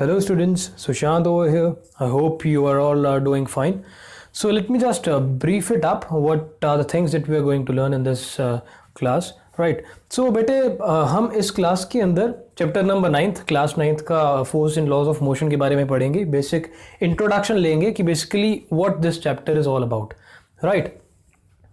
Hello students, Sushant over here. I hope you are all doing fine. So let me just brief it up what are the things that we are going to learn in this class. Right. So बेटे हम इस class के अंदर chapter number 9th class 9th का force in laws of motion के बारे में पढ़ेंगे. बेसिक इंट्रोडक्शन लेंगे कि basically what this chapter is all about. Right.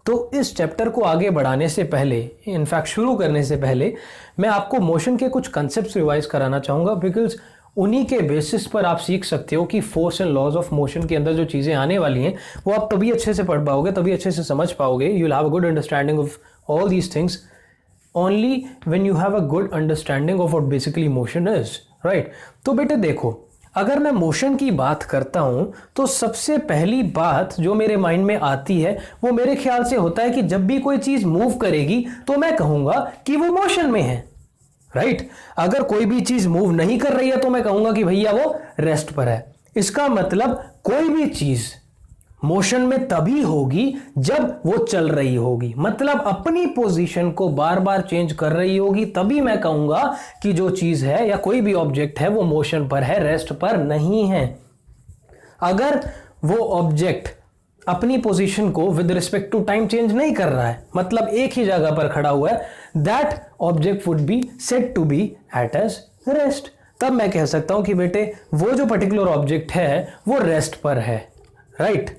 तो इस चैप्टर को आगे बढ़ाने से पहले, इनफैक्ट शुरू करने से पहले, मैं आपको मोशन के कुछ कंसेप्ट्स रिवाइज कराना चाहूँगा, बिकॉज उन्हीं के बेसिस पर आप सीख सकते हो कि force and laws of motion के अंदर जो चीज़ें आने वाली हैं वो आप तभी अच्छे से पढ़ पाओगे, तभी अच्छे से समझ पाओगे. You will have a good understanding of all these things only when you have a good understanding of what basically motion is. Right. तो बेटे देखो, अगर मैं मोशन की बात करता हूं तो सबसे पहली बात जो मेरे माइंड में आती है वो मेरे ख्याल से होता है कि जब भी कोई चीज मूव करेगी तो मैं कहूंगा कि वो मोशन में है. राइट. अगर कोई भी चीज मूव नहीं कर रही है तो मैं कहूंगा कि भैया वो रेस्ट पर है. इसका मतलब कोई भी चीज मोशन में तभी होगी जब वो चल रही होगी, मतलब अपनी पोजीशन को बार बार चेंज कर रही होगी, तभी मैं कहूंगा कि जो चीज है या कोई भी ऑब्जेक्ट है वो मोशन पर है, रेस्ट पर नहीं है. अगर वो ऑब्जेक्ट अपनी पोजीशन को with respect to time change नहीं कर रहा है, मतलब एक ही जगह पर खड़ा हुआ है, that object would be said to be at as rest. तब मैं कह सकता हूं कि बेटे वो जो पर्टिकुलर ऑब्जेक्ट है वो रेस्ट पर है. राइट.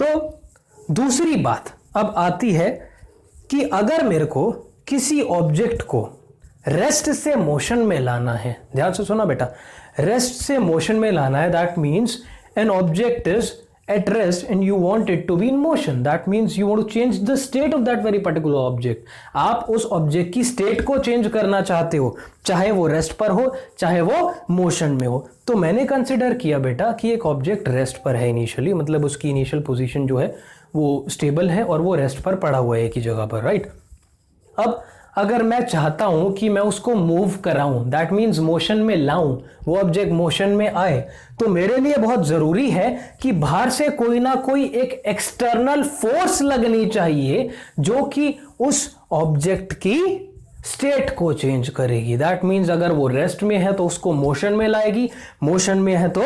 तो दूसरी बात अब आती है कि अगर मेरे को किसी ऑब्जेक्ट को रेस्ट से मोशन में लाना है, ध्यान से सुना बेटा, रेस्ट से मोशन में लाना है, that means an object is at rest and you want it to be in motion. That means you want to change the state of that very particular object. आप उस ऑब्जेक्ट की state को change करना चाहते हो, चाहे वो rest पर हो चाहे वो मोशन में हो. तो मैंने कंसिडर किया बेटा कि एक ऑब्जेक्ट रेस्ट पर है इनिशियली, मतलब उसकी इनिशियल पोजीशन जो है वो स्टेबल है और वो रेस्ट पर पड़ा हुआ है एक ही जगह पर. राइट. अब अगर मैं चाहता हूं कि मैं उसको मूव कराऊं, दैट मीन्स मोशन में लाऊं, वो ऑब्जेक्ट मोशन में आए, तो मेरे लिए बहुत जरूरी है कि बाहर से कोई ना कोई एक एक्सटर्नल फोर्स लगनी चाहिए जो कि उस ऑब्जेक्ट की स्टेट को चेंज करेगी. दैट मीन्स अगर वो रेस्ट में है तो उसको मोशन में लाएगी, मोशन में है तो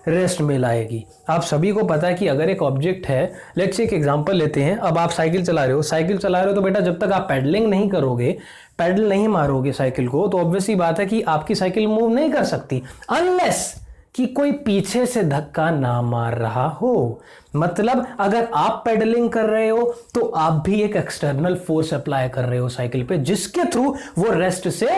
रेस्ट में लाएगी. आप सभी को पता है कि अगर एक ऑब्जेक्ट है, लेट्स से एक एग्जांपल लेते हैं. अब आप साइकिल चला रहे हो तो बेटा जब तक आप पेडलिंग नहीं करोगे, पेडल नहीं मारोगे साइकिल को, तो ऑब्वियसली बात है कि आपकी साइकिल मूव नहीं कर सकती अनलेस कि कोई पीछे से धक्का ना मार रहा हो. मतलब अगर आप पेडलिंग कर रहे हो तो आप भी एक एक्सटर्नल फोर्स अप्लाई कर रहे हो साइकिल पे, जिसके थ्रू वो रेस्ट से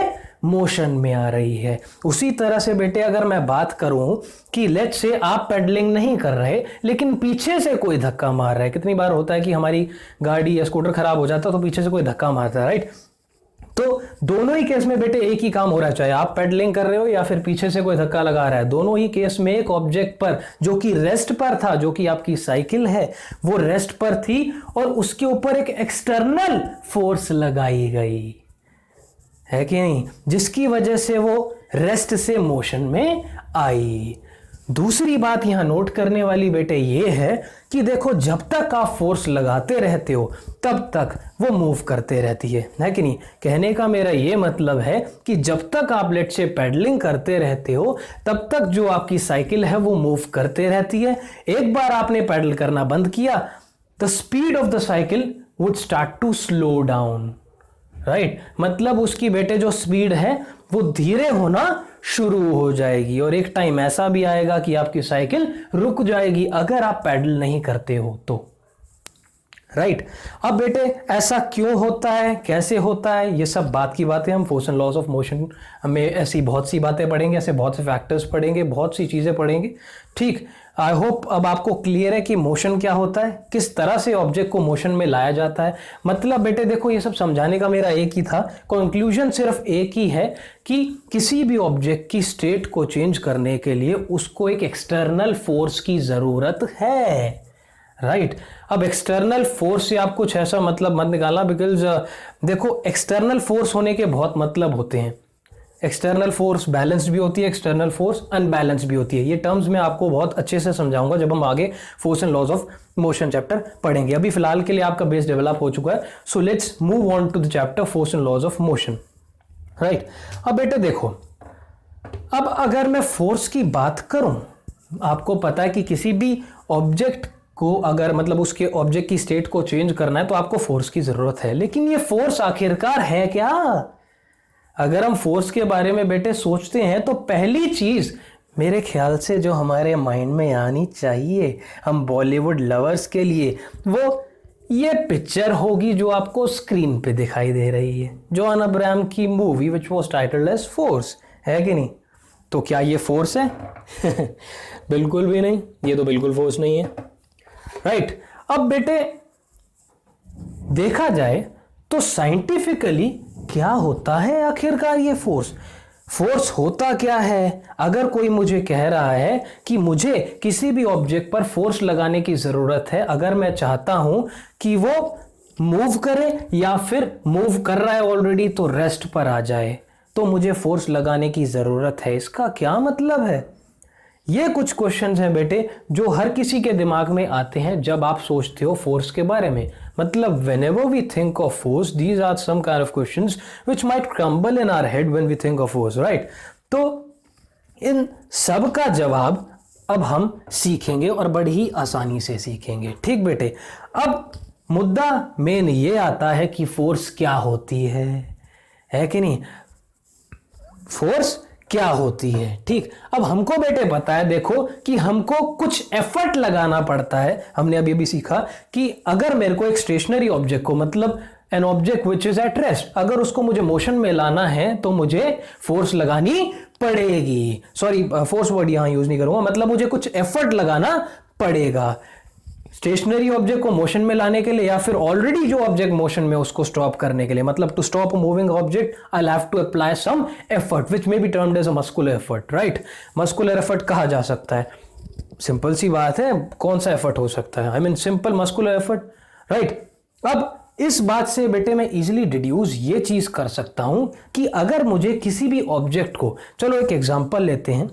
मोशन में आ रही है. उसी तरह से बेटे अगर मैं बात करूं कि लेट्स से आप पेडलिंग नहीं कर रहे लेकिन पीछे से कोई धक्का मार रहा है. कितनी बार होता है कि हमारी गाड़ी या स्कूटर खराब हो जाता है तो पीछे से कोई धक्का मारता है. राइट. तो दोनों ही केस में बेटे एक ही काम हो रहा है, चाहे आप पेडलिंग कर रहे हो या फिर पीछे से कोई धक्का लगा रहा है. दोनों ही केस में एक ऑब्जेक्ट पर जो कि रेस्ट पर था, जो कि आपकी साइकिल है वो रेस्ट पर थी और उसके ऊपर एक एक्सटर्नल फोर्स लगाई गई है कि नहीं, जिसकी वजह से वो रेस्ट से मोशन में आई. दूसरी बात यहां नोट करने वाली बेटे ये है कि देखो जब तक आप फोर्स लगाते रहते हो तब तक वो मूव करते रहती है कि नहीं. कहने का मेरा ये मतलब है कि जब तक आप लेट से पेडलिंग करते रहते हो तब तक जो आपकी साइकिल है वो मूव करते रहती है. एक बार आपने पेडल करना बंद किया, the speed of the cycle would start to slow down. Right. मतलब उसकी बेटे जो स्पीड है वो धीरे होना शुरू हो जाएगी और एक टाइम ऐसा भी आएगा कि आपकी साइकिल रुक जाएगी अगर आप पैडल नहीं करते हो तो. राइट. अब बेटे ऐसा क्यों होता है, कैसे होता है, ये सब बात की बातें हम force and laws of motion में ऐसी बहुत सी बातें पढ़ेंगे, ऐसे बहुत से फैक्टर्स पढ़ेंगे, बहुत सी चीजें पढ़ेंगे. ठीक. आई होप अब आपको क्लियर है कि मोशन क्या होता है, किस तरह से ऑब्जेक्ट को मोशन में लाया जाता है. मतलब बेटे देखो ये सब समझाने का मेरा एक ही था, कंक्लूजन सिर्फ एक ही है कि किसी भी ऑब्जेक्ट की स्टेट को चेंज करने के लिए उसको एक एक्सटर्नल फोर्स की जरूरत है. राइट. अब एक्सटर्नल फोर्स से आप कुछ ऐसा मतलब मत निकालना, बिकॉज देखो एक्सटर्नल फोर्स होने के बहुत मतलब होते हैं. एक्सटर्नल फोर्स बैलेंस्ड भी होती है, एक्सटर्नल फोर्स अनबैलेंस्ड भी होती है. ये टर्म्स मैं आपको बहुत अच्छे से समझाऊंगा जब हम आगे force and laws of motion chapter पढ़ेंगे. अभी फिलहाल के लिए आपका बेस डेवलप हो चुका है. So let's move on to the chapter force and laws of motion. Right. अब बेटे देखो अब अगर मैं फोर्स की बात करूं, आपको पता है कि किसी भी ऑब्जेक्ट को अगर मतलब उसके ऑब्जेक्ट की स्टेट को चेंज करना है तो आपको फोर्स की जरूरत है। लेकिन ये फोर्स आखिरकार है क्या? अगर हम फोर्स के बारे में बेटे सोचते हैं तो पहली चीज मेरे ख्याल से जो हमारे माइंड में आनी चाहिए हम बॉलीवुड लवर्स के लिए, वो ये पिक्चर होगी जो आपको स्क्रीन पे दिखाई दे रही है, जॉन अब्राहम की movie which was titled as force, है कि नहीं? तो क्या ये फोर्स है? बिल्कुल भी नहीं, ये तो बिल्कुल फोर्स नहीं है, राइट? अब बेटे देखा जाए तो साइंटिफिकली क्या होता है आखिरकार ये फोर्स? फोर्स होता क्या है? अगर कोई मुझे कह रहा है कि मुझे किसी भी ऑब्जेक्ट पर फोर्स लगाने की जरूरत है, अगर मैं चाहता हूं कि वो मूव करे या फिर मूव कर रहा है ऑलरेडी तो रेस्ट पर आ जाए, तो मुझे फोर्स लगाने की जरूरत है, इसका क्या मतलब है? ये कुछ क्वेश्चंस हैं बेटे जो हर किसी के दिमाग में आते हैं जब आप सोचते हो फोर्स के बारे में। मतलब whenever we think of force, these are some kind of questions which might crumble in our head when we think of force, right? तो इन सब का जवाब अब हम सीखेंगे और बड़ी ही आसानी से सीखेंगे, ठीक बेटे? अब मुद्दा मेन ये आता है कि फोर्स क्या होती है कि नहीं? फोर्स क्या होती है, ठीक? अब हमको बेटे पता है, देखो कि हमको कुछ एफर्ट लगाना पड़ता है। हमने अभी भी सीखा कि अगर मेरे को एक स्टेशनरी ऑब्जेक्ट को, मतलब an object which is at rest, अगर उसको मुझे मोशन में लाना है तो मुझे फोर्स लगानी पड़ेगी। सॉरी, फोर्स वर्ड यहां यूज नहीं करूंगा, मतलब मुझे कुछ एफर्ट लगाना पड़ेगा स्टेशनरी ऑब्जेक्ट को मोशन में लाने के लिए, या फिर ऑलरेडी जो ऑब्जेक्ट मोशन में उसको स्टॉप करने के लिए। मतलब to stop moving object I have to apply some effort which may be termed as a muscular effort, right? Muscular effort कहा जा सकता है। सिंपल सी बात है, कौन सा एफर्ट हो सकता है? I mean simple muscular effort, right? अब इस बात से बेटे मैं इजीली डिड्यूस ये चीज कर सकता हूं कि अगर मुझे किसी भी ऑब्जेक्ट को, चलो एक एग्जांपल लेते हैं,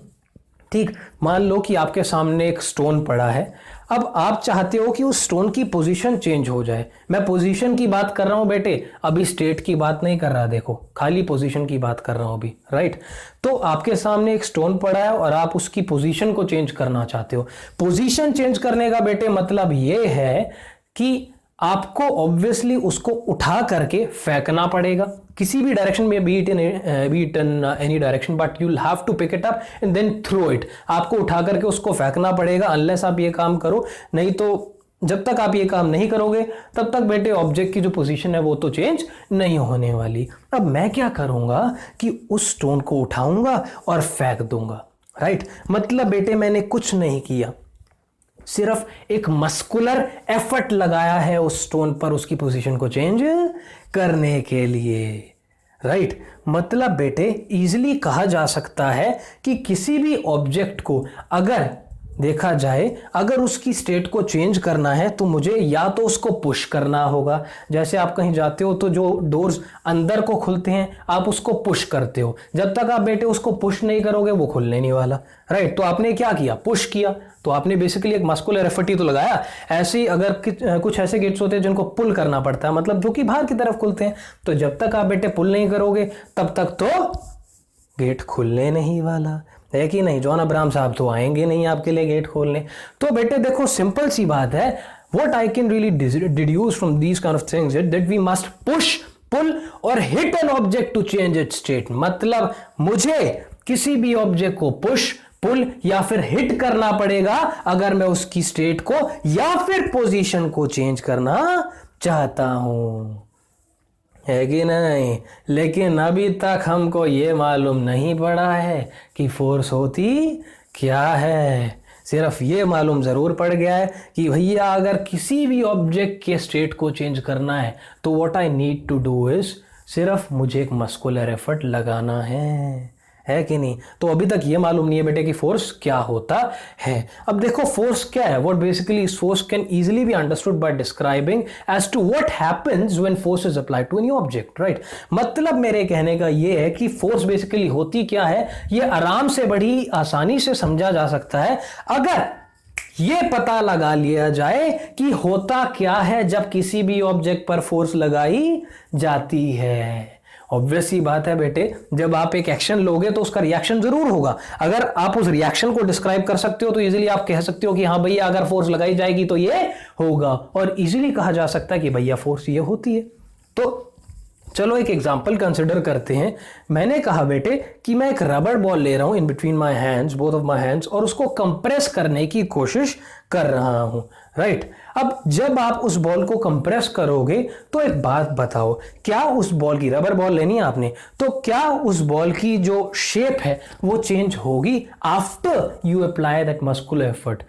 ठीक? मान लो कि आपके सामने एक स्टोन पड़ा है। अब आप चाहते हो कि उस स्टोन की पोजीशन चेंज हो जाए। मैं पोजीशन की बात कर रहा हूं बेटे, अभी स्टेट की बात नहीं कर रहा, देखो खाली पोजीशन की बात कर रहा हूं अभी, राइट? तो आपके सामने एक स्टोन पड़ा है और आप उसकी पोजीशन को चेंज करना चाहते हो। पोजीशन चेंज करने का बेटे मतलब ये है कि आपको ऑब्वियसली उसको उठा करके फेंकना पड़ेगा किसी भी डायरेक्शन में, be it in any direction, but you will have to pick it up and then throw it. आपको उठा करके उसको फेंकना पड़ेगा अनलेस आप ये काम करो, नहीं तो जब तक आप ये काम नहीं करोगे तब तक बेटे ऑब्जेक्ट की जो पोजीशन है वो तो चेंज नहीं होने वाली। अब मैं क्या करूंगा कि उस स्टोन को उठाऊंगा और फेंक दूंगा, राइट? मतलब बेटे मैंने कुछ नहीं किया, सिर्फ एक मस्कुलर एफर्ट लगाया है उस स्टोन पर उसकी पोजीशन को चेंज करने के लिए, राइट? मतलब बेटे इजीली कहा जा सकता है कि किसी भी ऑब्जेक्ट को अगर देखा जाए, अगर उसकी स्टेट को चेंज करना है तो मुझे या तो उसको पुश करना होगा। जैसे आप कहीं जाते हो तो जो डोर्स अंदर को खुलते हैं आप उसको पुश करते हो, जब तक आप बेटे उसको पुश नहीं करोगे वो खुलने नहीं वाला, राइट? तो आपने क्या किया? पुश किया, तो आपने बेसिकली एक मस्कुलर एफर्ट ही तो लगाया। ऐसे ही अगर कुछ ऐसे गेट्स होते हैं जिनको पुल करना पड़ता है, मतलब जो कि बाहर की तरफ खुलते हैं, तो जब तक आप बेटे पुल नहीं करोगे तब तक तो गेट खुलने नहीं वाला, है कि नहीं? जॉन अब्राहम साहब तो आएंगे नहीं आपके लिए गेट खोलने। तो बेटे देखो सिंपल सी बात है, what I can really deduce from these kind of things is that we must push, pull और hit an object to change its state. मतलब मुझे किसी भी ऑब्जेक्ट को पुश, पुल या फिर हिट करना पड़ेगा अगर मैं उसकी स्टेट को या फिर पोजीशन को चेंज करना चाहता हूं, है कि नहीं? लेकिन अभी तक हमको ये मालूम नहीं पड़ा है कि फोर्स होती क्या है। सिर्फ ये मालूम ज़रूर पड़ गया है कि भैया अगर किसी भी ऑब्जेक्ट के स्टेट को चेंज करना है तो what I need to do is, सिर्फ मुझे एक मस्कुलर एफर्ट लगाना है कि नहीं? तो अभी तक ये मालूम नहीं है बेटे कि फोर्स क्या होता है। अब देखो फोर्स क्या है, what basically is force can easily be understood by describing as to what happens when force is applied to any object, right? मतलब मेरे कहने का ये है कि फोर्स बेसिकली होती क्या है, ये आराम से बड़ी आसानी से समझा जा सकता है अगर ये पता लगा लिया जाए कि होता क्या है जब किसी भी ऑब्जेक्ट पर फोर्स लगाई जाती है। ऑब्वियस सी बात है बेटे, जब आप एक एक्शन लोगे तो उसका रिएक्शन जरूर होगा। अगर आप उस रिएक्शन को डिस्क्राइब कर सकते हो तो इजीली आप कह सकते हो कि हाँ भैया अगर फोर्स लगाई जाएगी तो ये होगा, और इजीली कहा जा सकता है कि भैया फोर्स ये होती है। तो चलो एक एग्जांपल कंसिडर करते हैं। मैंने कहा बेटे कि मैं एक रबर बॉल ले रहा हूं in between my hands, both of my hands, और उसको कंप्रेस करने की कोशिश कर रहा हूं, राइट। अब जब आप उस बॉल को कंप्रेस करोगे तो एक बात बताओ, क्या उस बॉल की, रबर बॉल लेनी है आपने, तो क्या उस बॉल की जो शेप है वो चेंज होगी after you apply that muscular effort?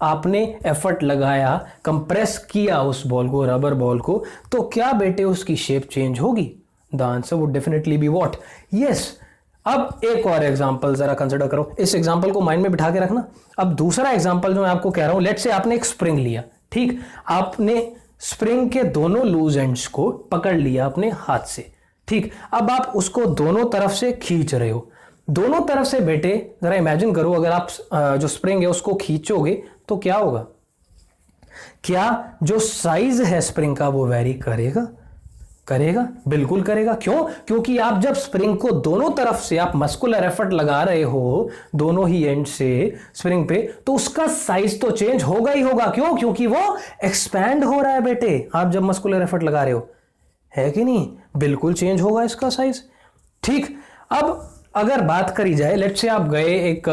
आपने एफर्ट लगाया, कंप्रेस किया उस बॉल को, रबर बॉल को, तो क्या बेटे उसकी शेप चेंज होगी? The answer would definitely be what? Yes. अब एक और एग्जांपल जरा कंसिडर करो, इस एग्जांपल को माइंड में बिठा के रखना। अब दूसरा एग्जांपल जो मैं आपको कह रहा हूं, लेट्स से आपने एक स्प्रिंग लिया, ठीक, आपने स्प्रिंग के दोनों लूज एंड्स को पकड़ लिया अपने हाथ से, ठीक। अब आप उसको दोनों तरफ से खींच रहे हो, दोनों तरफ से बेटे जरा इमेजिन करो, अगर आप जो स्प्रिंग है उसको खींचोगे तो क्या होगा? क्या जो साइज है स्प्रिंग का वो वेरी करेगा? करेगा, बिल्कुल करेगा। क्यों? क्योंकि आप जब स्प्रिंग को दोनों तरफ से आप मस्कुलर एफर्ट लगा रहे हो, दोनों ही एंड से स्प्रिंग पे, तो उसका साइज तो चेंज होगा ही होगा। क्यों? क्योंकि वो एक्सपैंड हो रहा है बेटे, आप जब मस्कुलर एफर्ट लगा रहे हो, है कि नहीं? बिल्कुल चेंज होगा इसका साइज, ठीक। अब अगर बात करी जाए, लेट्स से आप गए एक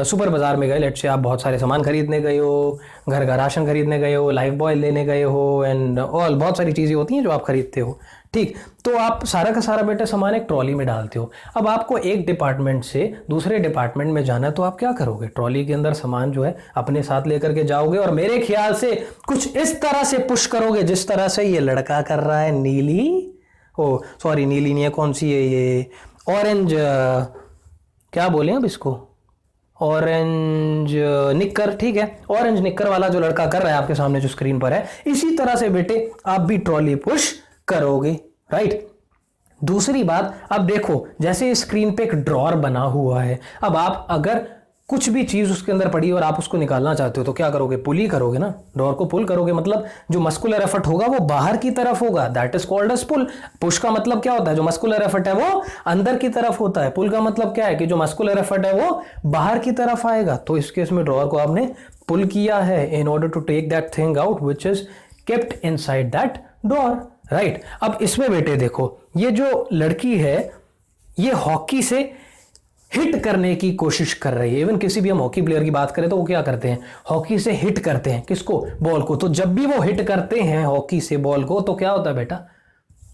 सुपर बाजार में गए, लेट्स से आप बहुत सारे सामान खरीदने गए हो, घर का राशन खरीदने गए हो, लाइफ बॉय लेने गए हो, एंड ऑल बहुत सारी चीज़ें होती हैं जो आप खरीदते हो, ठीक। तो आप सारा का सारा बेटा सामान एक ट्रॉली में डालते हो। अब आपको एक डिपार्टमेंट से दूसरे डिपार्टमेंट में जाना है, तो आप क्या करोगे? ट्रॉली के अंदर सामान जो है अपने साथ लेकर के जाओगे, और मेरे ख्याल से कुछ इस तरह से पुश करोगे जिस तरह से ये लड़का कर रहा है। नीली, ओ सॉरी नीली नहीं है, कौन सी है ये, ऑरेंज, क्या बोले अब इसको, ऑरेंज निक्कर, ठीक है, ऑरेंज निक्कर वाला जो लड़का कर रहा है आपके सामने जो स्क्रीन पर है, इसी तरह से बेटे आप भी ट्रॉली पुश करोगे, राइट। दूसरी बात, अब देखो जैसे स्क्रीन पे एक ड्रॉर बना हुआ है, अब आप अगर कुछ भी चीज उसके अंदर पड़ी और आप उसको निकालना चाहते हो तो क्या करोगे? पुल ही करोगे ना, ड्रॉर को पुल करोगे, मतलब जो मस्कुलर एफर्ट होगा वो बाहर की तरफ होगा, that is called as pull. Push का मतलब क्या होता है? जो मस्कुलर एफर्ट है वो अंदर की तरफ होता है। पुल का मतलब क्या है? कि जो मस्कुलर एफर्ट है वो बाहर की तरफ आएगा। तो इस केस में ड्रॉर को आपने पुल किया है in order to take that thing out which is kept inside that drawer, right. अब इसमें बेटे देखो, ये जो लड़की है ये हॉकी से हिट करने की कोशिश कर रही है। इवन किसी भी हम हॉकी प्लेयर की बात करें तो वो क्या करते हैं? हॉकी से हिट करते हैं, किसको? बॉल को। तो जब भी वो हिट करते हैं हॉकी से बॉल को, तो क्या होता है बेटा?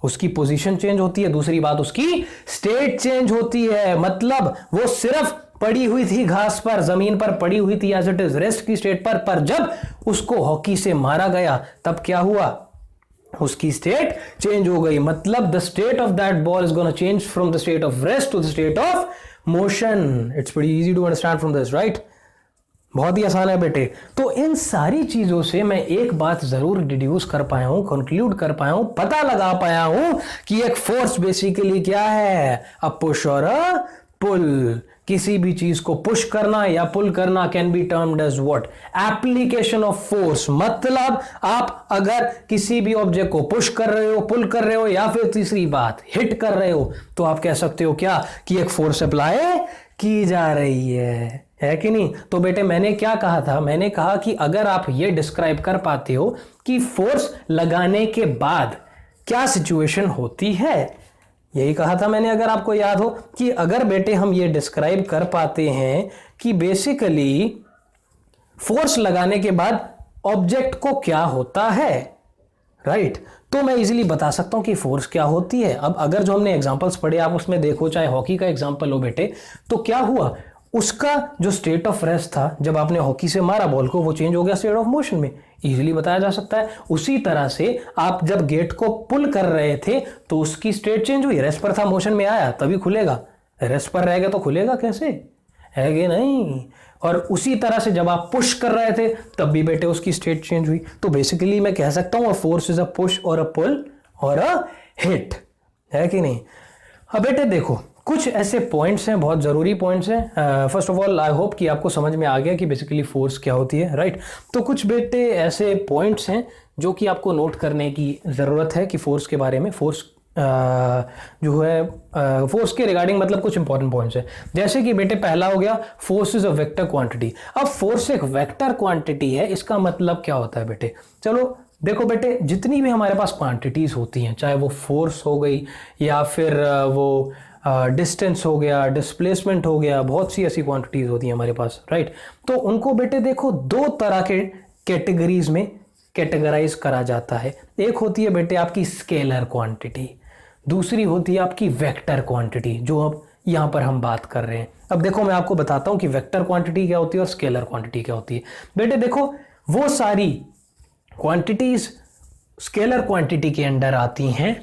उसकी पोजीशन चेंज होती है। दूसरी बात, उसकी स्टेट चेंज होती है। मतलब वो सिर्फ पड़ी हुई थी घास पर, जमीन पर पड़ी हुई थी एज इट इज रेस्ट की स्टेट पर जब उसको हॉकी से मारा गया तब क्या हुआ? उसकी स्टेट चेंज हो गई। मतलब the state of that ball is gonna change from the state of rest to the state of motion. It's pretty easy to understand from this, right. बहुत ही आसान है बेटे। तो इन सारी चीजों से मैं एक बात जरूर डिड्यूस कर पाया हूं, कंक्लूड कर पाया हूं, पता लगा पाया हूं कि एक फोर्स बेसिकली क्या है? अ पुश और अ पुल। किसी भी चीज को पुश करना या पुल करना can be termed as what? Application of force. मतलब आप अगर किसी भी ऑब्जेक्ट को पुश कर रहे हो, पुल कर रहे हो, या फिर तीसरी बात हिट कर रहे हो, तो आप कह सकते हो क्या? कि एक फोर्स अप्लाई की जा रही है कि नहीं? तो बेटे मैंने क्या कहा था? मैंने कहा कि अगर आप ये डिस्क्राइब कर पाते हो कि फोर्स लगाने के बाद क्या सिचुएशन होती है, यही कहा था मैंने, अगर आपको याद हो, कि अगर बेटे हम ये डिस्क्राइब कर पाते हैं कि बेसिकली फोर्स लगाने के बाद ऑब्जेक्ट को क्या होता है, राइट, तो मैं इजीली बता सकता हूं कि फोर्स क्या होती है। अब अगर जो हमने एग्जांपल्स पढ़े आप उसमें देखो, चाहे हॉकी का एग्जांपल हो बेटे, तो क्या हुआ? उसका जो स्टेट ऑफ रेस्ट था जब आपने हॉकी से मारा बॉल को, वो चेंज हो गया स्टेट ऑफ मोशन में। इजीली बताया जा सकता है। उसी तरह से आप जब गेट को पुल कर रहे थे तो उसकी स्टेट चेंज हुई, रेस्ट पर था, मोशन में आया तभी खुलेगा, रेस्ट पर रहेगा तो खुलेगा कैसे? है कि नहीं? और उसी तरह से जब आप पुश कर रहे थे तब भी बेटे उसकी स्टेट चेंज हुई। तो बेसिकली मैं कह सकता हूं फोर्स इज अ पुश और अ पुल और अ हिट, है कि नहीं? अब बेटे देखो कुछ ऐसे पॉइंट्स हैं, बहुत ज़रूरी पॉइंट्स हैं। First of all I hope कि आपको समझ में आ गया कि बेसिकली फोर्स क्या होती है, राइट। तो कुछ बेटे ऐसे पॉइंट्स हैं जो कि आपको नोट करने की ज़रूरत है कि फोर्स के बारे में, फोर्स जो है फोर्स के रिगार्डिंग मतलब कुछ इंपॉर्टेंट पॉइंट्स है। जैसे कि बेटे पहला हो गया force is a vector quantity. अब फोर्स एक वेक्टर क्वांटिटी है, इसका मतलब क्या होता है बेटे? चलो देखो बेटे, जितनी भी हमारे पास क्वांटिटीज होती हैं, चाहे वो फोर्स हो गई या फिर वो डिस्टेंस हो गया, डिस्प्लेसमेंट हो गया, बहुत सी ऐसी क्वांटिटीज होती हैं हमारे पास, राइट। तो उनको बेटे देखो दो तरह के कैटेगरीज में कैटेगराइज करा जाता है। एक होती है बेटे आपकी स्केलर क्वांटिटी, दूसरी होती है आपकी वेक्टर क्वांटिटी, जो अब यहां पर हम बात कर रहे हैं। अब देखो मैं आपको बताता हूं कि वेक्टर क्वांटिटी क्या होती है और स्केलर क्वांटिटी क्या होती है। बेटे देखो वो सारी क्वांटिटीज स्केलर क्वांटिटी के अंडर आती हैं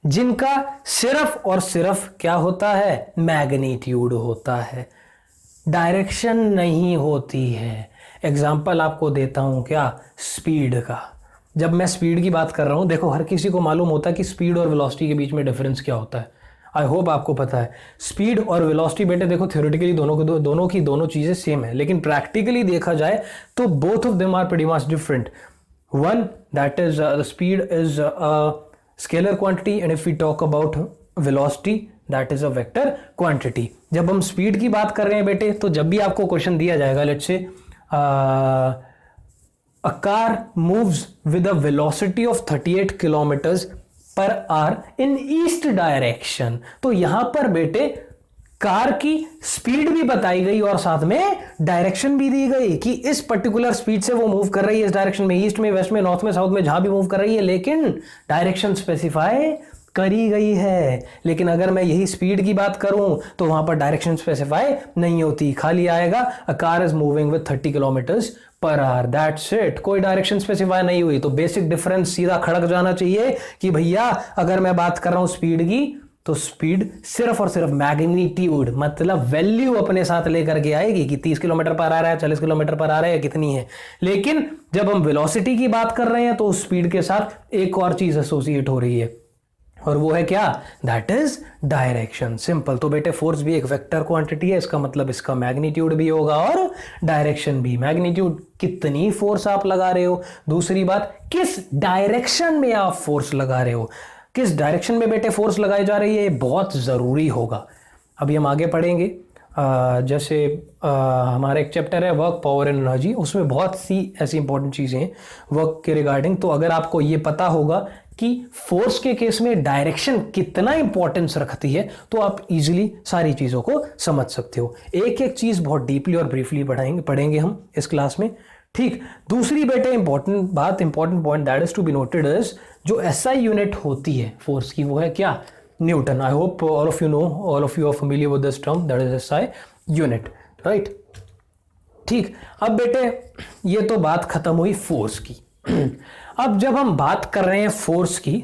जिनका सिर्फ और सिर्फ क्या होता है? मैग्नीट्यूड होता है, डायरेक्शन नहीं होती है। एग्जाम्पल आपको देता हूं क्या? स्पीड का। जब मैं स्पीड की बात कर रहा हूं, देखो हर किसी को मालूम होता है कि स्पीड और वेलोसिटी के बीच में डिफरेंस क्या होता है। आई होप आपको पता है। स्पीड और वेलोसिटी बेटे देखो थ्योरेटिकली दोनों चीजें सेम है, लेकिन प्रैक्टिकली देखा जाए तो both of them are pretty much different. One that is the speed is scalar quantity and if we talk about velocity that is a vector quantity. जब हम स्पीड की बात कर रहे हैं बेटे, तो जब भी आपको क्वेश्चन दिया जाएगा, let's say a car moves with a velocity of 38 kilometers per hour in east direction, तो यहां पर बेटे कार की स्पीड भी बताई गई और साथ में डायरेक्शन भी दी गई कि इस पर्टिकुलर स्पीड से वो मूव कर रही है इस डायरेक्शन में, ईस्ट में, वेस्ट में, नॉर्थ में, साउथ में, जहां भी मूव कर रही है, लेकिन डायरेक्शन स्पेसिफाई करी गई है। लेकिन अगर मैं यही स्पीड की बात करूं तो वहां पर डायरेक्शन स्पेसिफाई नहीं होती, खाली आएगा a car is moving with 30 kilometres per hour, that's it. कोई डायरेक्शन स्पेसिफाई नहीं हुई। तो बेसिक डिफरेंस सीधा खड़क जाना चाहिए कि भैया अगर मैं बात कर रहा हूं स्पीड की, तो स्पीड सिर्फ और सिर्फ मैग्नीट्यूड मतलब वैल्यू अपने साथ लेकर के आएगी कि 30 किलोमीटर पर आ रहा है, 40 किलोमीटर पर आ रहा है, कितनी है। लेकिन जब हम वेलोसिटी की बात कर रहे हैं तो स्पीड के साथ एक और चीज एसोसिएट हो रही है, और वो है क्या? That is direction. सिंपल। तो बेटे फोर्स भी एक वेक्टर क्वांटिटी है, इसका मतलब इसका मैग्नीट्यूड भी होगा और डायरेक्शन भी। मैग्नीट्यूड कितनी फोर्स आप लगा रहे हो, दूसरी बात किस डायरेक्शन में आप फोर्स लगा रहे हो, किस डायरेक्शन में बेटे फोर्स लगाई जा रही है, ये बहुत जरूरी होगा। अभी हम आगे पढ़ेंगे। जैसे हमारा एक चैप्टर है वर्क, पावर एंड एनर्जी, उसमें बहुत सी ऐसी इंपॉर्टेंट चीज़ें हैं वर्क के रिगार्डिंग। तो अगर आपको ये पता होगा कि फोर्स के केस में डायरेक्शन कितना इंपॉर्टेंस रखती है, तो आप इजीली सारी चीज़ों को समझ सकते हो। एक एक चीज़ बहुत डीपली और ब्रीफली पढ़ेंगे हम इस क्लास में, ठीक। दूसरी बेटे important point that is to be noted is जो एसआई यूनिट होती है फोर्स की, वो है क्या? Newton. I hope all of you are familiar with this term, that is SI unit, right. ठीक। अब बेटे ये तो बात खत्म हुई फोर्स की। अब जब हम बात कर रहे हैं फोर्स की,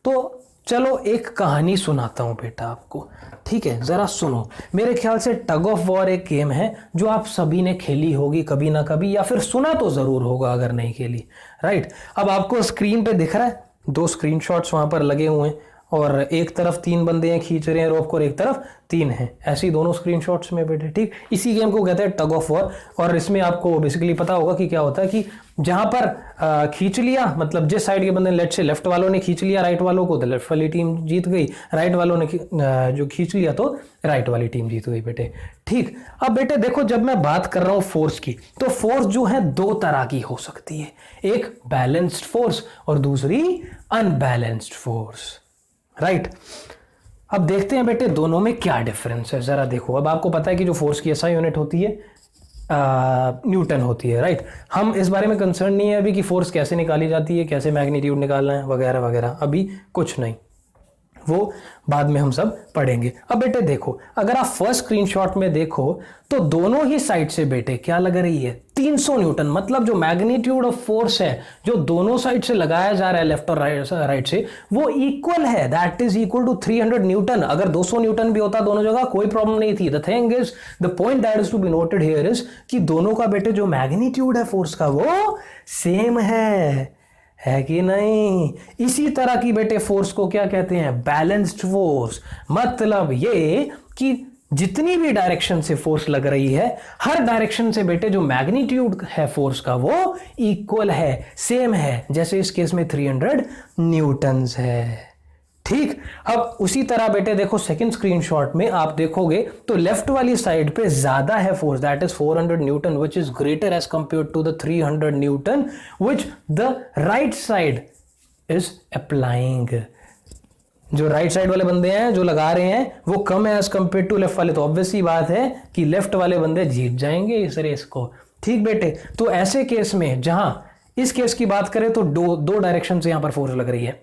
तो चलो एक कहानी सुनाता हूं बेटा आपको, ठीक है? जरा सुनो। मेरे ख्याल से टग ऑफ वॉर एक गेम है जो आप सभी ने खेली होगी कभी ना कभी, या फिर सुना तो जरूर होगा अगर नहीं खेली, राइट। अब आपको स्क्रीन पे दिख रहा है, दो स्क्रीनशॉट्स वहां पर लगे हुए हैं, और एक तरफ 3 बंदे हैं खींच रहे हैं रोप को, और एक तरफ 3 हैं, ऐसी दोनों स्क्रीनशॉट्स में बेटे, ठीक। इसी गेम को कहते हैं टग ऑफ वॉर। और इसमें आपको बेसिकली पता होगा कि क्या होता है कि जहां पर खींच लिया, मतलब जिस साइड के बंदे ने, लेफ्ट वालों ने खींच लिया राइट वालों को, तो लेफ्ट वाली टीम जीत गई, राइट वालों ने जो खींच लिया तो राइट वाली टीम जीत गई बेटे, ठीक। अब बेटे देखो, जब मैं बात कर रहा हूं फोर्स की, तो फोर्स जो है 2 तरह की हो सकती है, एक बैलेंस्ड फोर्स और दूसरी अनबैलेंस्ड फोर्स, राइट। अब देखते हैं बेटे दोनों में क्या डिफरेंस है, जरा देखो। अब आपको पता है कि जो फोर्स की एसआई यूनिट होती है न्यूटन होती है, राइट। हम इस बारे में कंसर्न नहीं है अभी कि फोर्स कैसे निकाली जाती है, कैसे मैग्नीट्यूड निकालना है वगैरह वगैरह, अभी कुछ नहीं, वो बाद में हम सब पढ़ेंगे। अब बेटे देखो, अगर आप फर्स्ट स्क्रीनशॉट में देखो तो दोनों ही साइड से बेटे क्या लग रही है? 300 न्यूटन। मतलब जो मैग्नीट्यूड ऑफ फोर्स है जो दोनों साइड से लगाया जा रहा है, लेफ्ट और राइट से, वो इक्वल है, that is equal to 300 newton. अगर 200 न्यूटन भी होता दोनों जगह कोई प्रॉब्लम नहीं थी। The thing is, the point that is to be noted here is कि दोनों का बेटे जो मैग्नीट्यूड है फोर्स का वो सेम है कि नहीं? इसी तरह की बेटे फोर्स को क्या कहते हैं? Balanced force. मतलब ये कि जितनी भी डायरेक्शन से फोर्स लग रही है, हर डायरेक्शन से बेटे जो मैग्नीट्यूड है फोर्स का वो इक्वल है, सेम है। जैसे इस केस में 300 न्यूटन्स है, ठीक। अब उसी तरह बेटे देखो सेकंड स्क्रीनशॉट में आप देखोगे तो लेफ्ट वाली साइड पे ज्यादा है force, that is 400 newton which is greater as compare to the 300 newton which the right side is applying. जो राइट साइड वाले बंदे हैं जो लगा रहे हैं वो कम है एज कंपेयर टू लेफ्ट वाले, तो ऑब्वियस सी बात है कि लेफ्ट वाले बंदे जीत जाएंगे इस रेस को। ठीक बेटे, तो ऐसे केस में जहां इस केस की बात करें तो दो डायरेक्शन से यहां पर फोर्स लग रही है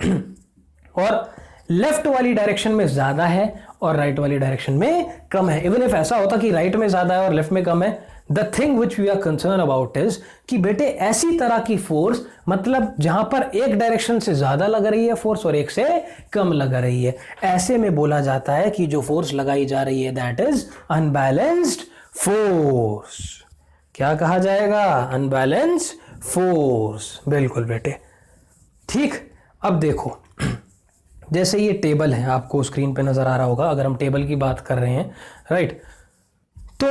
और लेफ्ट वाली डायरेक्शन में ज्यादा है और राइट वाली डायरेक्शन में कम है। इवन इफ ऐसा होता कि राइट में ज्यादा है और लेफ्ट में कम है, the thing which we are concern about is कि बेटे ऐसी तरह की फोर्स, मतलब जहां पर एक डायरेक्शन से ज्यादा लग रही है फोर्स और एक से कम लग रही है, ऐसे में बोला जाता है कि जो फोर्स लगाई जा रही है दैट इज अनबैलेंस्ड फोर्स। क्या कहा जाएगा? Unbalanced force. बिल्कुल बेटे। ठीक। अब देखो जैसे ये टेबल है, आपको स्क्रीन पे नजर आ रहा होगा, अगर हम टेबल की बात कर रहे हैं, राइट, तो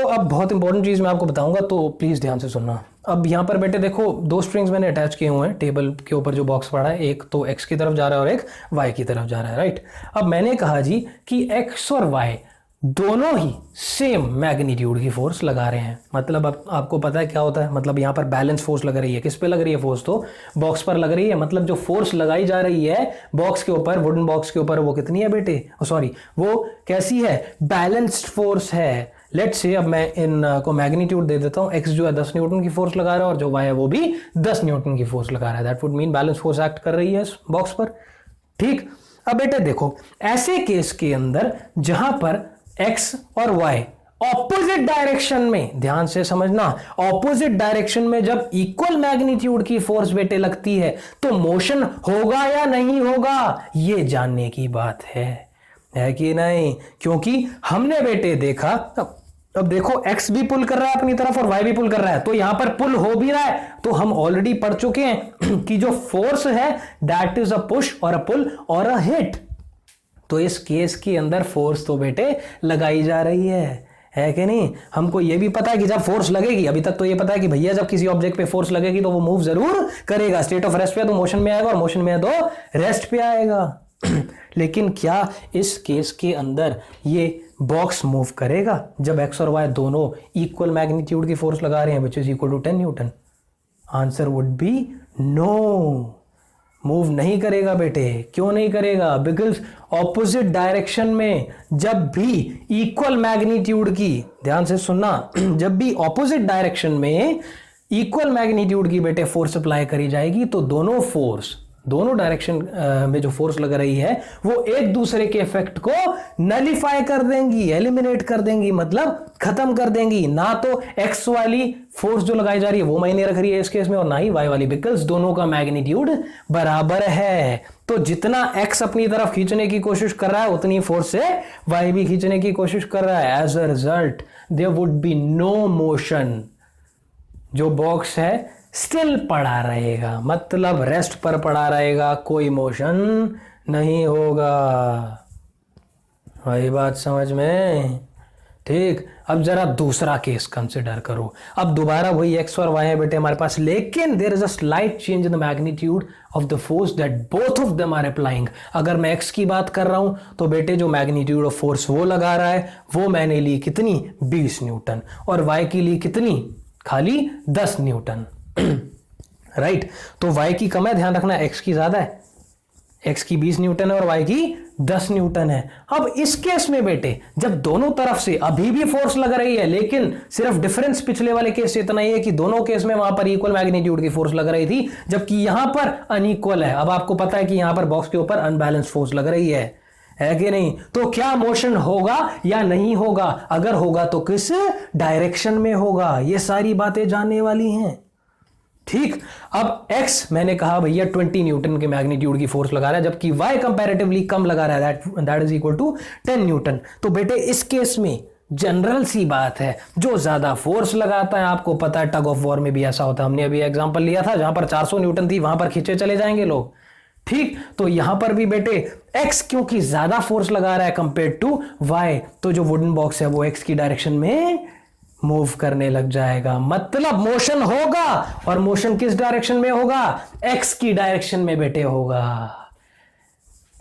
अब बहुत इंपॉर्टेंट चीज मैं आपको बताऊंगा तो प्लीज ध्यान से सुनना। अब यहां पर बेटे देखो दो स्ट्रिंग्स मैंने अटैच किए हुए हैं टेबल के ऊपर, जो बॉक्स पड़ा है, एक तो एक्स की तरफ जा रहा है और एक वाई की तरफ जा रहा है, राइट। अब मैंने कहा जी कि एक्स और वाई दोनों ही सेम मैग्नीट्यूड की फोर्स लगा रहे हैं। मतलब अब आपको पता है क्या होता है, मतलब यहां पर बैलेंस फोर्स लग रही है। किस पे लग रही है फोर्स? तो बॉक्स पर लग रही है। मतलब जो फोर्स लगाई जा रही है बॉक्स के ऊपर, वुडन बॉक्स के ऊपर, वो कितनी है बेटे? सॉरी, वो कैसी है? बैलेंस्ड फोर्स है। लेट्स से अब मैं इन को मैग्नीट्यूड दे देता हूं। एक्स जो है 10 न्यूटन की फोर्स लगा रहा है और जो वाई है वो भी 10 न्यूटन की फोर्स लगा रहा है। That would mean balance force act कर रही है इस बॉक्स पर। ठीक। अब बेटे देखो ऐसे केस के अंदर जहां पर एक्स और वाई ऑपोजिट डायरेक्शन में, ध्यान से समझना, ऑपोजिट डायरेक्शन में जब इक्वल मैग्नीट्यूड की फोर्स बेटे लगती है तो मोशन होगा या नहीं होगा, ये जानने की बात है कि नहीं? क्योंकि हमने बेटे देखा, अब देखो एक्स भी पुल कर रहा है अपनी तरफ और वाई भी पुल कर रहा है, तो यहां पर पुल हो भी रहा है। तो हम ऑलरेडी पढ़ चुके हैं कि जो फोर्स है दैट इज अ पुश और अ पुल और अ हिट। तो इस केस के अंदर फोर्स तो बेटे लगाई जा रही है कि नहीं? हमको ये भी पता है कि जब फोर्स लगेगी, अभी तक तो ये पता है कि भैया जब किसी ऑब्जेक्ट पे फोर्स लगेगी तो वो मूव जरूर करेगा। स्टेट ऑफ रेस्ट पे है तो मोशन में आएगा और मोशन में है तो रेस्ट पे आएगा। लेकिन क्या इस केस के अंदर ये बॉक्स मूव करेगा जब एक्स और वाई दोनों इक्वल मैग्नीट्यूड की फोर्स लगा रहे हैं which is equal to 10 newton? Answer would be no, move नहीं करेगा बेटे। क्यों नहीं करेगा? बिकॉज ऑपोजिट डायरेक्शन में जब भी इक्वल मैग्नीट्यूड की, ध्यान से सुनना, जब भी ऑपोजिट डायरेक्शन में इक्वल मैग्नीट्यूड की बेटे फोर्स अप्लाई करी जाएगी तो दोनों फोर्स, दोनों डायरेक्शन में जो फोर्स लग रही है वो एक दूसरे के इफेक्ट को नलिफाई कर देंगी, एलिमिनेट कर देंगी, मतलब खत्म कर देंगी। ना तो एक्स वाली फोर्स जो लगाई जा रही है वो मायने रख रही है इस केस में, और ना ही वाई वाली, बिकॉज दोनों का मैग्नीट्यूड बराबर है। तो जितना एक्स अपनी तरफ खींचने की कोशिश कर रहा है उतनी फोर्स से वाई भी खींचने की कोशिश कर रहा है। As a result there would be no motion. जो बॉक्स है स्टिल पड़ा रहेगा, मतलब रेस्ट पर पड़ा रहेगा, कोई मोशन नहीं होगा। वही बात समझ में? ठीक। अब जरा दूसरा केस कंसिडर करो। अब दोबारा वही एक्स और वाई है बेटे हमारे पास, लेकिन there is a slight change in the magnitude of the force that both of them are applying. अगर मैं एक्स की बात कर रहा हूं तो बेटे जो मैग्नीट्यूड ऑफ फोर्स वो लगा रहा है वो मैंने ली कितनी? 20 न्यूटन, और वाई की ली कितनी? खाली 10 न्यूटन। राइट। तो y की कम है, ध्यान रखना, x की ज्यादा है। x की 20 न्यूटन है और y की 10 न्यूटन है। अब इस केस में बेटे जब दोनों तरफ से अभी भी फोर्स लग रही है, लेकिन सिर्फ डिफरेंस पिछले वाले केस से इतना ही है कि दोनों केस में वहां पर इक्वल मैग्नीट्यूड की फोर्स लग रही थी, जबकि यहां पर अनइक्वल है। अब आपको पता है कि यहां पर बॉक्स के ऊपर अनबैलेंस फोर्स लग रही है कि नहीं? तो क्या मोशन होगा या नहीं होगा? अगर होगा तो किस डायरेक्शन में होगा? ये सारी बातें जानने वाली हैं। ठीक। अब x मैंने कहा भैया 20 न्यूटन के मैग्नीट्यूड की फोर्स लगा रहा है, जबकि y कंपैरेटिवली कम लगा रहा है, that is equal to 10 newton. तो बेटे इस केस में जनरल सी बात है, जो ज्यादा फोर्स लगाता है, आपको पता है टग ऑफ वॉर में भी ऐसा होता है, हमने अभी एग्जांपल लिया था जहां पर 400 न्यूटन थी, वहां पर खींचे चले जाएंगे लोग। ठीक। तो यहां पर भी बेटे x क्योंकि ज्यादा फोर्स लगा रहा है कंपेयर टू y, तो जो वुडन बॉक्स है वो x की डायरेक्शन में मूव करने लग जाएगा, मतलब मोशन होगा। और मोशन किस डायरेक्शन में होगा? x की डायरेक्शन में बेटे होगा।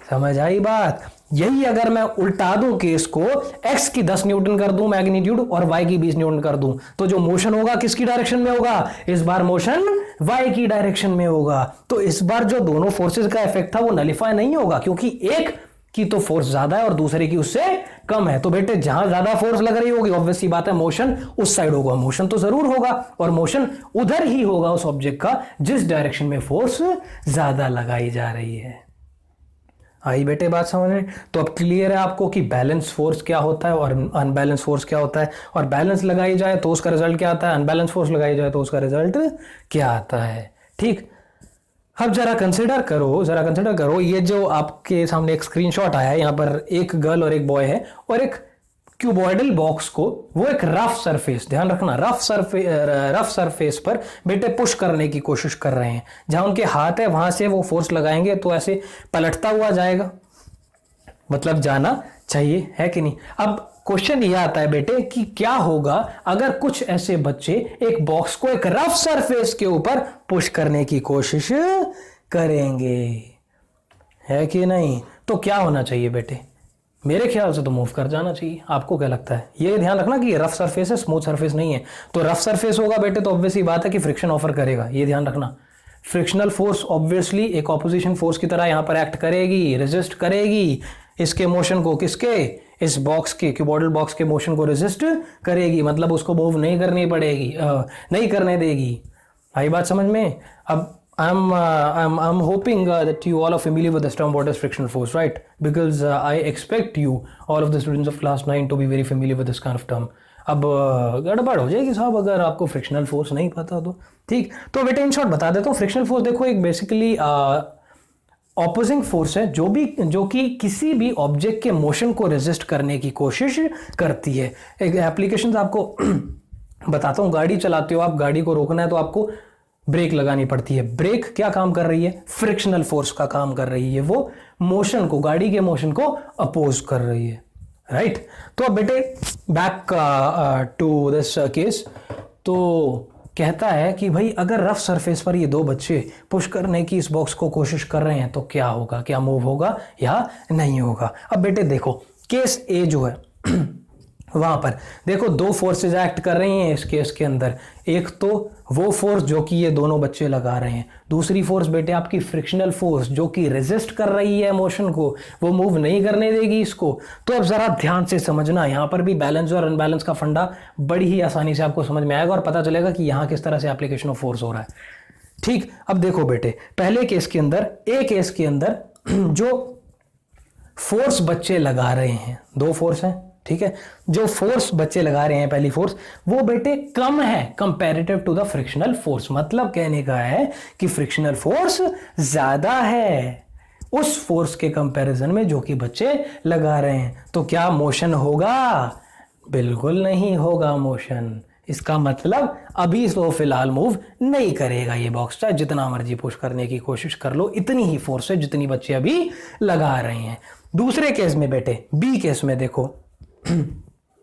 समझ आई बात? यही अगर मैं उल्टा दूं केस को, x की 10 न्यूटन कर दूं मैग्नीट्यूड और y की 20 न्यूटन कर दूं, तो जो मोशन होगा किसकी डायरेक्शन में होगा? इस बार मोशन y की डायरेक्शन में होगा। तो इस बार जो दोनों फोर्सेस का इफेक्ट था वो नलिफाई नहीं होगा, क्योंकि एक की तो फोर्स ज्यादा है और दूसरे की उससे कम है। तो बेटे जहां ज्यादा फोर्स लग रही होगी, ऑब्वियस सी बात है मोशन उस साइड होगा, मोशन तो जरूर होगा, और मोशन उधर ही होगा उस ऑब्जेक्ट का जिस डायरेक्शन में फोर्स ज्यादा लगाई जा रही है। आई बेटे बात समझ में? तो अब क्लियर है आपको कि बैलेंस फोर्स क्या होता है और अनबैलेंस फोर्स क्या होता है, और बैलेंस लगाई जाए तो उसका रिजल्ट क्या आता है, अनबैलेंस फोर्स लगाई जाए तो उसका रिजल्ट क्या आता है। ठीक, अब जरा कंसिडर करो, ये जो आपके सामने एक स्क्रीनशॉट आया है, यहां पर एक गर्ल और एक बॉय है, और एक क्यूबॉइडल बॉक्स को वो एक रफ सरफेस, ध्यान रखना रफ सरफेस पर बेटे पुश करने की कोशिश कर रहे हैं। जहां उनके हाथ है वहां से वो फोर्स लगाएंगे तो ऐसे पलटता हुआ जाएगा, मतलब जाना चाहिए, है कि नहीं? अब क्वेश्चन ये आता है बेटे कि क्या होगा अगर कुछ ऐसे बच्चे एक बॉक्स को एक रफ सरफेस के ऊपर पुश करने की कोशिश करेंगे, है कि नहीं? तो क्या होना चाहिए बेटे? मेरे ख्याल से तो मूव कर जाना चाहिए। आपको क्या लगता है? ये ध्यान रखना कि ये रफ सरफेस है, स्मूथ सरफेस नहीं है। तो रफ सरफेस होगा बेटे तो ऑब्वियसली बात है कि फ्रिक्शन ऑफर करेगा, ये ध्यान रखना। फ्रिक्शनल फोर्स ऑब्वियसली एक ऑपोजिशन फोर्स की तरह यहां पर एक्ट करेगी, रेजिस्ट करेगी इसके मोशन को, किसके? इस बॉक्स के, क्यूबॉइडल बॉक्स के मोशन को रेजिस्ट करेगी, मतलब उसको मूव नहीं करनी पड़ेगी, नहीं करने देगी। आई बात समझ में? अब I'm hoping that you all are familiar with this term, what is frictional force, right? Because I expect you, all of the students of class 9, to be very familiar with this kind of term. अब गड़बड़ हो जाएगी साहब अगर आपको frictional force नहीं पता तो। ठीक, तो बेटे इन शॉर्ट बता देता हूँ। फ्रिक्शनल फोर्स देखो एक बेसिकली ऑपोजिंग फोर्स है जो कि किसी भी ऑब्जेक्ट के मोशन को रेजिस्ट करने की कोशिश करती है। एक एप्लीकेशन आपको बताता हूँ, गाड़ी चलाते हो आप, गाड़ी को रोकना है तो आपको ब्रेक लगानी पड़ती है। ब्रेक क्या काम कर रही है? फ्रिक्शनल फोर्स का काम कर रही है, वो मोशन को, गाड़ी के मोशन को अपोज कर रही है, राइट? तो अब बेटे बैक टू दिस केस, तो कहता है कि भाई अगर रफ सरफेस पर ये दो बच्चे पुश करने की इस बॉक्स को कोशिश कर रहे हैं तो क्या होगा, क्या मूव होगा या नहीं होगा? अब बेटे देखो केस ए जो है वहां पर देखो दो फोर्सेस एक्ट कर रही हैं इस केस के अंदर। एक तो वो फोर्स जो कि ये दोनों बच्चे लगा रहे हैं, दूसरी फोर्स बेटे आपकी फ्रिक्शनल फोर्स जो कि रेजिस्ट कर रही है मोशन को, वो मूव नहीं करने देगी इसको। तो अब जरा ध्यान से समझना, यहां पर भी बैलेंस और अनबैलेंस का फंडा बड़ी ही आसानी से आपको समझ में आएगा और पता चलेगा कि यहां किस तरह से एप्लीकेशन ऑफ फोर्स हो रहा है। ठीक, अब देखो बेटे पहले केस के अंदर, ए केस के अंदर जो फोर्स बच्चे लगा रहे हैं, दो फोर्स हैं, ठीक है? जो फोर्स बच्चे लगा रहे हैं, पहली फोर्स वो बेटे कम है comparative to the frictional force. मतलब कहने का है कि फ्रिक्शनल फोर्स ज्यादा है उस फोर्स के कंपैरिजन में जो कि बच्चे लगा रहे हैं। तो क्या मोशन होगा? बिल्कुल नहीं होगा मोशन। इसका मतलब अभी तो फिलहाल मूव नहीं करेगा ये बॉक्स, चाहे जितना मर्जी पुश करने की कोशिश कर लो, इतनी ही फोर्स है जितनी बच्चे अभी लगा रहे हैं। दूसरे केस में बेटे, बी केस में देखो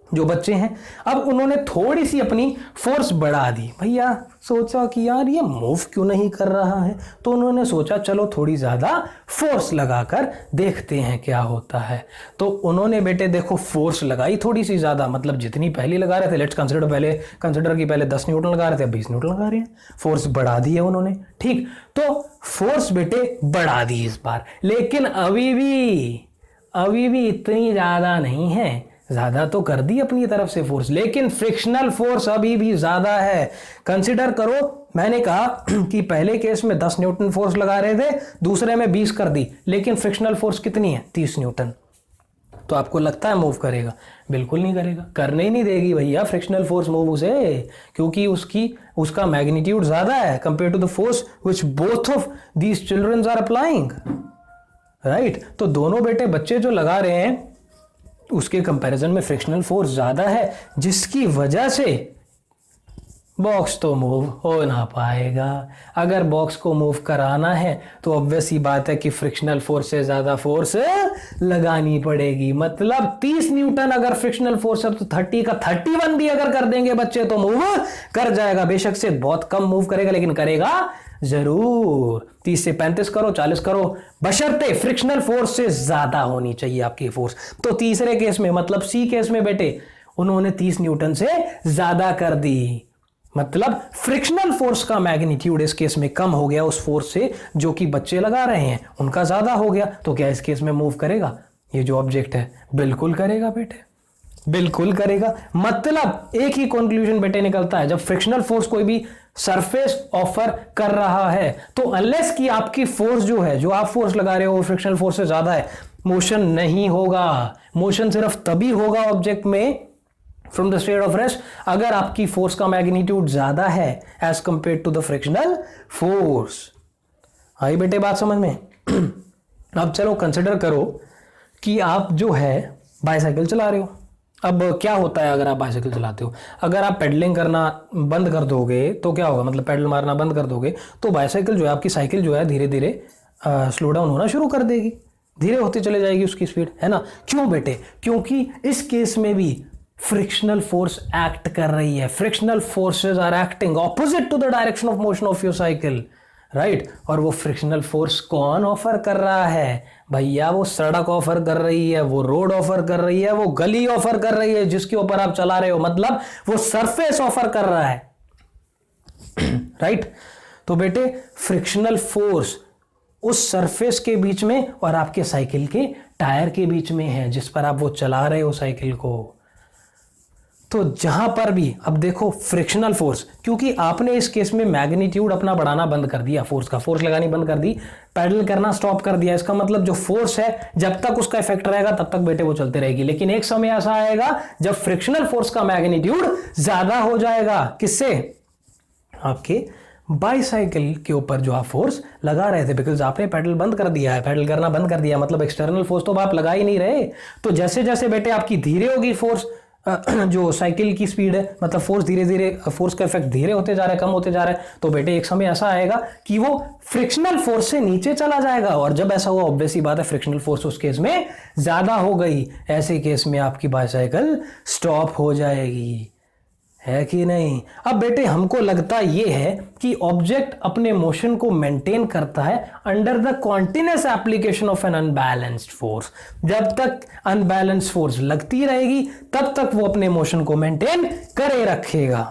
जो बच्चे हैं अब उन्होंने थोड़ी सी अपनी फोर्स बढ़ा दी। भैया सोचा कि यार ये मूव क्यों नहीं कर रहा है, तो उन्होंने सोचा चलो थोड़ी ज्यादा फोर्स लगाकर देखते हैं क्या होता है। तो उन्होंने बेटे देखो फोर्स लगाई थोड़ी सी ज्यादा, मतलब जितनी पहले लगा रहे थे, लेट्स कंसिडर कि पहले 10 न्यूटन लगा रहे थे, 20 न्यूटन लगा रहे हैं, फोर्स बढ़ा दी है उन्होंने। ठीक, तो फोर्स बेटे बढ़ा दी इस बार, लेकिन अभी भी इतनी ज्यादा नहीं है। ज्यादा तो कर दी अपनी तरफ से फोर्स, लेकिन फ्रिक्शनल फोर्स अभी भी ज्यादा है। कंसीडर करो, मैंने कहा कि पहले केस में 10 न्यूटन फोर्स लगा रहे थे, दूसरे में 20 कर दी, लेकिन फ्रिक्शनल फोर्स कितनी है? 30 न्यूटन। तो आपको लगता है मूव करेगा? बिल्कुल नहीं करेगा, करने ही नहीं देगी भैया फ्रिक्शनल फोर्स मूव उसे, क्योंकि उसका मैग्नीट्यूड ज्यादा है compare to the force which both of these children are applying, right? तो दोनों बेटे बच्चे जो लगा रहे हैं उसके कंपैरिजन में फ्रिक्शनल फोर्स ज्यादा है, जिसकी वजह से बॉक्स तो मूव हो ना पाएगा। अगर बॉक्स को मूव कराना है तो ऑब्वियस ही बात है कि फ्रिक्शनल फोर्स से ज्यादा फोर्स लगानी पड़ेगी। मतलब 30 न्यूटन अगर फ्रिक्शनल फोर्स है तो 30 का 31 भी अगर कर देंगे बच्चे तो मूव कर जाएगा। बेशक से बहुत कम मूव करेगा लेकिन करेगा जरूर। 30 से 35 करो, 40 करो, बशर्ते फ्रिक्शनल फोर्स से ज्यादा होनी चाहिए आपकी फोर्स। तो तीसरे केस में मतलब सी केस में बेटे उन्होंने 30 न्यूटन से ज्यादा कर दी। मतलब फ्रिक्शनल फोर्स का मैग्नीट्यूड इस केस में कम हो गया उस फोर्स से जो कि बच्चे लगा रहे हैं, उनका ज्यादा हो गया। तो क्या इस केस में मूव करेगा ये जो ऑब्जेक्ट है? बिल्कुल करेगा बेटे, बिल्कुल करेगा। मतलब एक ही कंक्लूजन बेटे निकलता है, जब फ्रिक्शनल फोर्स कोई भी सरफेस ऑफर कर रहा है तो अनलेस कि आपकी फोर्स जो है, जो आप फोर्स लगा रहे हो वो फ्रिक्शनल फोर्स से ज्यादा है, मोशन नहीं होगा। मोशन सिर्फ तभी होगा ऑब्जेक्ट में from the state of rest अगर आपकी फोर्स का मैग्नीट्यूड ज्यादा है as compare to the frictional force. आई बेटे बात समझ में? अब चलो कंसिडर करो कि आप जो है बाइसाइकिल चला रहे हो। अब क्या होता है अगर आप बाइसाइकिल चलाते हो? अगर आप पेडलिंग करना बंद कर दोगे तो क्या होगा? मतलब पेडल मारना बंद कर दोगे तो बाइसाइकिल जो है, आपकी साइकिल जो है, धीरे धीरे स्लो डाउन होना शुरू कर देगी, धीरे होती चले जाएगी उसकी स्पीड, है ना? क्यों बेटे? क्योंकि इस केस में भी फ्रिक्शनल फोर्स एक्ट कर रही है। Frictional forces are acting opposite to the direction of motion of your cycle, right? और वो फ्रिक्शनल फोर्स कौन ऑफर कर रहा है भैया? वो सड़क ऑफर कर रही है, वो रोड ऑफर कर रही है, वो गली ऑफर कर रही है जिसके ऊपर आप चला रहे हो। मतलब वो सरफेस ऑफर कर रहा है, राइट? तो बेटे फ्रिक्शनल फोर्स उस सरफेस के बीच में और आपके साइकिल के टायर के बीच में है जिस पर आप वो चला रहे हो साइकिल को। तो जहां पर भी अब देखो फ्रिक्शनल फोर्स, क्योंकि आपने इस केस में मैग्नीट्यूड अपना बढ़ाना बंद कर दिया, फोर्स का, फोर्स लगानी बंद कर दी, पैडल करना स्टॉप कर दिया, इसका मतलब जो फोर्स है जब तक उसका इफेक्ट रहेगा तब तक बेटे वो चलते रहेगी। लेकिन एक समय ऐसा आएगा जब फ्रिक्शनल फोर्स का मैग्नीट्यूड ज्यादा हो जाएगा। किससे? आपके बाईसाइकिल के ऊपर जो आप फोर्स लगा रहे थे, बिकॉज आपने पैडल बंद कर दिया है, पैडल करना बंद कर दिया, मतलब एक्सटर्नल फोर्स तो आप लगा ही नहीं रहे। तो जैसे जैसे बेटे आपकी धीरे होगी फोर्स, जो साइकिल की स्पीड है, मतलब फोर्स धीरे धीरे, फोर्स का इफेक्ट धीरे होते जा रहा है, कम होते जा रहा है, तो बेटे एक समय ऐसा आएगा कि वो फ्रिक्शनल फोर्स से नीचे चला जाएगा। और जब ऐसा हुआ ऑब्वियस ही बात है फ्रिक्शनल फोर्स उस केस में ज्यादा हो गई, ऐसे केस में आपकी बाइसाइकिल स्टॉप हो जाएगी, है कि नहीं? अब बेटे हमको लगता ये है कि ऑब्जेक्ट अपने मोशन को मेंटेन करता है under the continuous application of N unbalanced force. जब तक अनबैलेंस्ड फोर्स लगती रहेगी तब तक वो अपने मोशन को मेंटेन करे रखेगा।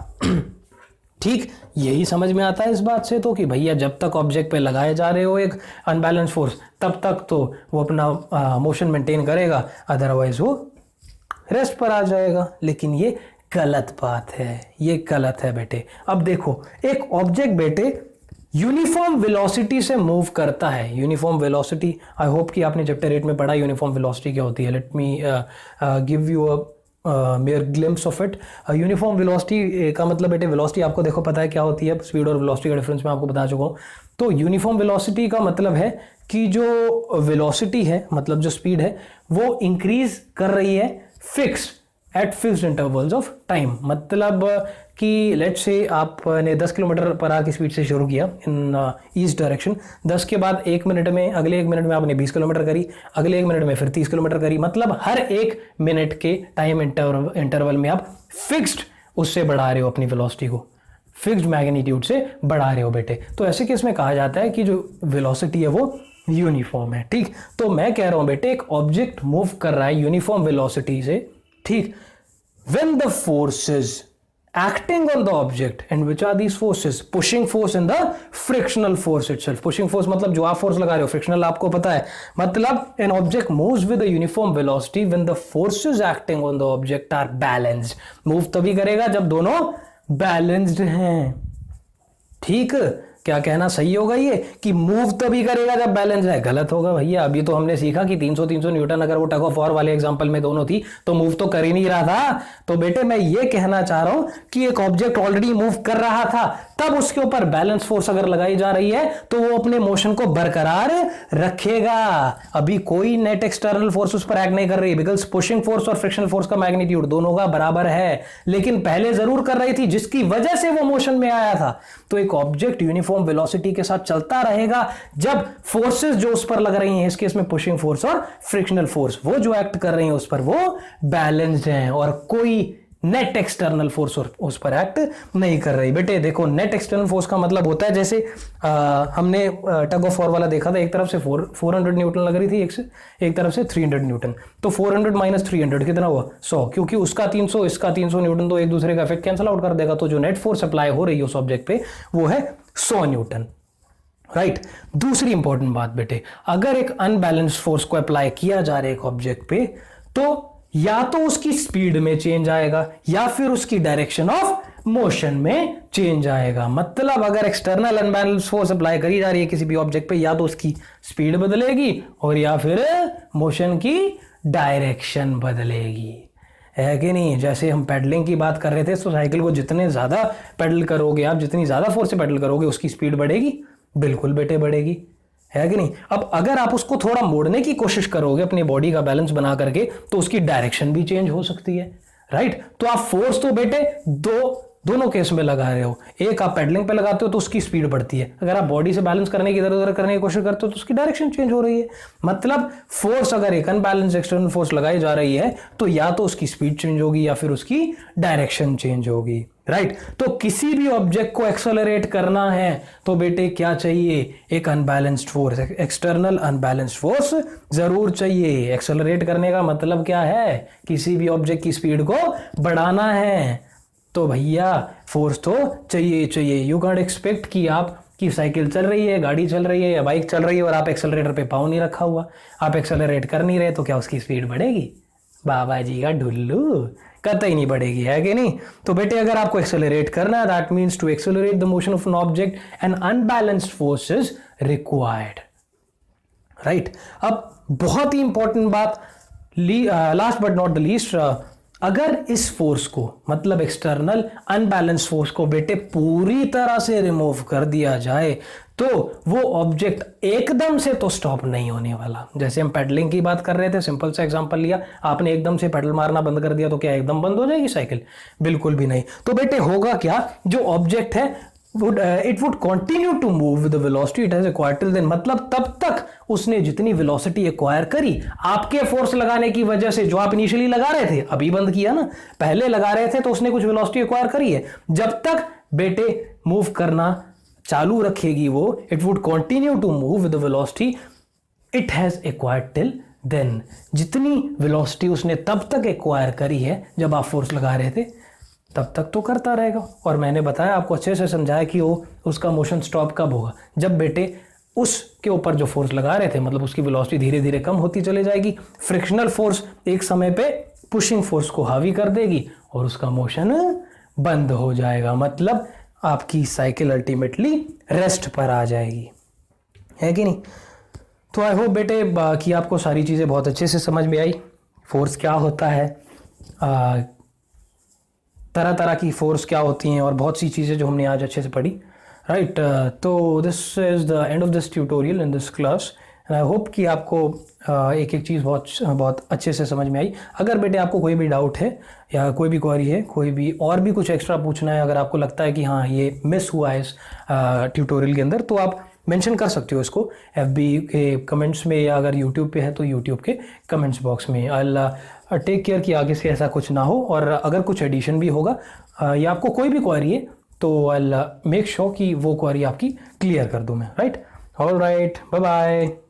ठीक, यही समझ में आता है इस बात से तो कि भैया जब तक ऑब्जेक्ट पे लगाए जा रहे हो एक अनबैलेंस्ड फोर्स तब तक तो वो अपना मोशन मेंटेन करेगा, अदरवाइज वो रेस्ट पर आ जाएगा। लेकिन ये गलत बात है, ये गलत है बेटे। अब देखो एक ऑब्जेक्ट बेटे यूनिफॉर्म वेलोसिटी से मूव करता है। यूनिफॉर्म वेलोसिटी, आई होप कि आपने चैप्टर 8 में पढ़ा यूनिफॉर्म वेलोसिटी क्या होती है। Let me give you a mayor glimpse of it. Uniform velocity का मतलब बेटे, वेलोसिटी आपको देखो पता है क्या होती है, स्पीड और वेलोसिटी का डिफरेंस मैं आपको बता चुका हूँ। तो यूनिफॉर्म वेलोसिटी का मतलब है कि जो वेलोसिटी है, मतलब जो स्पीड है, वो इंक्रीज कर रही है fixed at fixed intervals of time. मतलब कि लेट्स से आपने 10 किलोमीटर पर आवर की स्पीड से शुरू किया इन ईस्ट डायरेक्शन, 10 के बाद 1 मिनट में, अगले 1 मिनट में आपने 20 किलोमीटर करी, अगले 1 मिनट में फिर 30 किलोमीटर करी। मतलब हर 1 मिनट के टाइम इंटरवल में आप फिक्स्ड उससे बढ़ा रहे हो अपनी वेलोसिटी को, फिक्स्ड मैग्नीट्यूड से बढ़ा रहे हो बेटे। तो ऐसे केस में कहा जाता है कि जो वेलोसिटी है वो यूनिफॉर्म है। ठीक, तो मैं कह रहा हूं बेटे एक ऑब्जेक्ट मूव कर रहा है यूनिफॉर्म वेलोसिटी से, ठीक, when the forces acting on the object, and which are these forces? Pushing force and the frictional force itself. Pushing force मतलब जो आप फोर्स लगा रहे हो, फ्रिक्शनल आपको पता है, मतलब an object moves with a uniform velocity when the forces acting on the object are balanced. Move तभी करेगा जब दोनों बैलेंस्ड हैं। ठीक, क्या कहना सही होगा ये कि मूव तभी करेगा जब बैलेंस है? गलत होगा भैया। अभी तो हमने सीखा कि 300 न्यूटन अगर वो टग ऑफ वॉर वाले एग्जांपल में दोनों थी तो मूव तो कर ही नहीं रहा था। तो बेटे मैं ये कहना चाह रहा हूं कि एक ऑब्जेक्ट ऑलरेडी मूव कर रहा था तब उसके ऊपर बैलेंस फोर्स अगर लगाई जा रही है तो वो अपने मोशन को बरकरार रखेगा। अभी कोई नेट एक्सटर्नल फोर्स उस पर एक्ट नहीं कर रही, बिकॉज पुशिंग फोर्स और फ्रिक्शनल फोर्स का मैग्नीट्यूड दोनों का बराबर है, लेकिन पहले जरूर कर रही थी जिसकी वजह से वो मोशन में आया था। तो एक ऑब्जेक्ट यूनिफॉर्म वेलोसिटी के साथ चलता रहेगा जब फोर्सेस जो उस पर लग रही हैं, इस केस में पुशिंग फोर्स और फ्रिक्शनल फोर्स, वो जो एक्ट कर रही हैं उस पर वो बैलेंस्ड हैं और कोई नेट एक्सटर्नल फोर्स उस पर एक्ट नहीं कर रही। बेटे देखो, नेट एक्सटर्नल फोर्स का मतलब होता है जैसे हमने टग ऑफ वॉर वाला देखा था, एक तरफ से 400 न्यूटन लग रही थी, एक तरफ से 300 न्यूटन, तो 400 माइनस 300 कितना हुआ 100, क्योंकि उसका 300 इसका 300 न्यूटन तो एक दूसरे का इफेक्ट कैंसिल आउट कर देगा। तो जो नेट फोर्स अप्लाई हो रही है उस ऑब्जेक्ट पे वो है 100 न्यूटन, राइट। दूसरी इंपॉर्टेंट बात बेटे, अगर एक अनबैलेंस्ड फोर्स को अप्लाई किया जा रहा है एक ऑब्जेक्ट पे, तो या तो उसकी स्पीड में चेंज आएगा या फिर उसकी डायरेक्शन ऑफ मोशन में चेंज आएगा। मतलब अगर एक्सटर्नल अनबैलेंस्ड फोर्स अप्लाई करी जा रही है किसी भी ऑब्जेक्ट पे, या तो उसकी स्पीड बदलेगी और या फिर मोशन की डायरेक्शन बदलेगी, है कि नहीं। जैसे हम पेडलिंग की बात कर रहे थे, तो साइकिल को जितने ज्यादा पेडल करोगे आप, जितनी ज्यादा फोर्स से पेडल करोगे, उसकी स्पीड बढ़ेगी, बिल्कुल बेटे बढ़ेगी, है कि नहीं। अब अगर आप उसको थोड़ा मोड़ने की कोशिश करोगे अपनी बॉडी का बैलेंस बना करके, तो उसकी डायरेक्शन भी चेंज हो सकती है, राइट। तो आप फोर्स तो बेटे दोनों केस में लगा रहे हो, एक आप पेडलिंग पे लगाते हो तो उसकी स्पीड बढ़ती है, अगर आप बॉडी से बैलेंस करने की इधर उधर करने की कोशिश करते हो तो उसकी डायरेक्शन चेंज हो रही है। मतलब फोर्स अगर एक अनबैलेंस एक्सटर्नल फोर्स लगाई जा रही है तो या तो उसकी स्पीड चेंज होगी या फिर उसकी डायरेक्शन चेंज होगी, राइट। तो किसी भी ऑब्जेक्ट को एक्सेलरेट करना है तो बेटे क्या चाहिए, एक unbalanced force, external unbalanced force जरूर चाहिए। एक्सेलरेट करने का मतलब क्या है, किसी भी ऑब्जेक्ट की स्पीड को बढ़ाना है, तो भैया फोर्स तो चाहिए। यू कैन एक्सपेक्ट कि आप की साइकिल चल रही है, गाड़ी चल रही है या बाइक चल रही है और आप एक्सेलरेटर पे पाँव नहीं रखा हुआ, आप एक्सेलरेट कर नहीं रहे, तो क्या उसकी स्पीड बढ़ेगी? बाबा जी का ढुल्लू, कतई नहीं बढ़ेगी, है कि नहीं। तो बेटे अगर आपको एक्सेलरेट करना है, that means to accelerate the motion of an object an unbalanced force is required, right. अब बहुत ही इंपॉर्टेंट बात, last but not the least, अगर इस फोर्स को, मतलब एक्सटर्नल अनबैलेंस फोर्स को बेटे पूरी तरह से रिमूव कर दिया जाए तो वो ऑब्जेक्ट एकदम से तो स्टॉप नहीं होने वाला। जैसे हम पेडलिंग की बात कर रहे थे, सिंपल सा एग्जांपल लिया, आपने एकदम से पेडल मारना बंद कर दिया तो क्या एकदम बंद हो जाएगी साइकिल? बिल्कुल भी नहीं। तो बेटे होगा क्या, जो ऑब्जेक्ट है it would continue to move with the velocity it has acquired till then, मतलब तब तक उसने जितनी वेलोसिटी एक्वायर करी आपके फोर्स लगाने की वजह से, जो आप इनिशियली लगा रहे थे, अभी बंद किया ना, पहले लगा रहे थे तो उसने कुछ वेलोसिटी एक्वायर करी है, जब तक बेटे मूव करना चालू रखेगी वो, it would continue to move with the velocity it has acquired till then, जितनी वेलोसिटी उसने तब तक एक्वायर करी है जब आप फोर्स लगा रहे थे, तब तक तो करता रहेगा। और मैंने बताया आपको, अच्छे से समझाया कि वो उसका मोशन स्टॉप कब होगा, जब बेटे उसके ऊपर जो फोर्स लगा रहे थे, मतलब उसकी वेलोसिटी धीरे धीरे कम होती चले जाएगी, फ्रिक्शनल फोर्स एक समय पे पुशिंग फोर्स को हावी कर देगी और उसका मोशन बंद हो जाएगा, मतलब आपकी साइकिल अल्टीमेटली रेस्ट पर आ जाएगी, है कि नहीं। तो आई होप बेटे कि आपको सारी चीज़ें बहुत अच्छे से समझ में आई, फोर्स क्या होता है, तरह तरह की फोर्स क्या होती हैं और बहुत सी चीज़ें जो हमने आज अच्छे से पढ़ी, राइट। तो this is the end of this tutorial in this class and I hope कि आपको एक एक चीज़ बहुत अच्छे से समझ में आई। अगर बेटे आपको कोई भी डाउट है या कोई भी क्वेरी है, कोई भी और भी कुछ एक्स्ट्रा पूछना है, अगर आपको लगता है कि हाँ ये मिस हुआ है इस ट्यूटोरियल के अंदर, तो आप मेंशन कर सकते हो इसको FB के कमेंट्स में, या अगर YouTube पे है तो YouTube के कमेंट्स बॉक्स में। अल्लाह टेक केयर कि आगे से ऐसा कुछ ना हो, और अगर कुछ एडिशन भी होगा या आपको कोई भी क्वेरी है तो अल्लाह मेक श्योर कि वो क्वेरी आपकी क्लियर कर दूँ मैं, right. All right, bye bye.